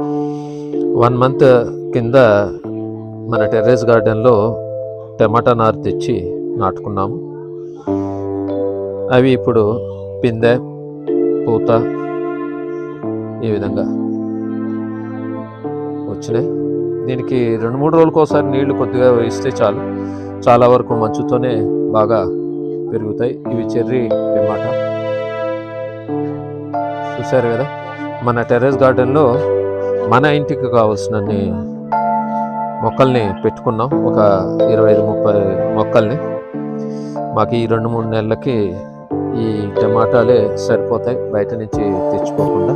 1 month కింద మన terrace గార్డెన్లో టమాటా నారు తెచ్చి నాటుకున్నాము. అవి ఇప్పుడు పిందె, పూత ఈ విధంగా వచ్చినాయి. దీనికి 2-3 రోజులకు ఒకసారి నీళ్లు కొద్దిగా వేస్తే చాలు, చాలా వరకు మంచుతోనే బాగా పెరుగుతాయి. ఇవి చెర్రీ టమాటా చూశారు కదా. మన టెర్రస్ గార్డెన్లో మన ఇంటికి కావాల్సినన్ని మొక్కల్ని పెట్టుకున్నాం, ఒక 25-30 మొక్కల్ని. మాకు ఈ 2-3 నెలలకి ఈ టమాటాలే సరిపోతాయి, బయట నుంచి తెచ్చుకోకుండా.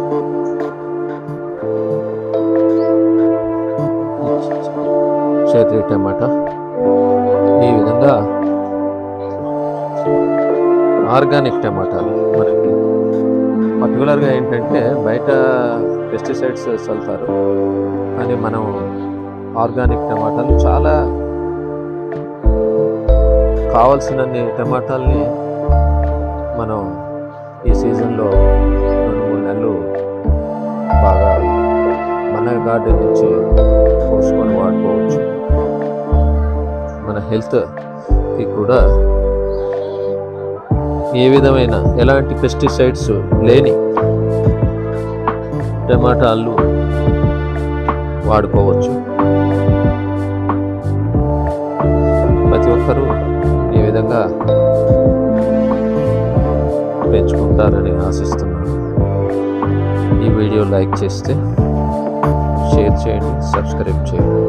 చెర్రీ టమాటా ఈ విధంగా ఆర్గానిక్ టమాటాలు. మనకి పర్టికులర్గా ఏంటంటే బయట పెస్టిసైడ్స్ చల్లుతారు, కానీ మనం ఆర్గానిక్ టమాటాలు చాలా కావాల్సినన్ని టమాటాలని మనం ఈ సీజన్లో 2-3 నెలలు బాగా మన గార్డెన్ నుంచి కోసుకొని వాడుకోవచ్చు. మన హెల్త్కి కూడా ఏ విధమైన ఎలాంటి పెస్టిసైడ్స్ లేని టమాటాలు వాడుకోవచ్చు. ప్రతి ఒక్కరూ ఈ విధంగా పెంచుకుంటారని ఆశిస్తున్నాను. ఈ వీడియో లైక్ చేస్తే షేర్ చేయండి, సబ్స్క్రైబ్ చేయండి.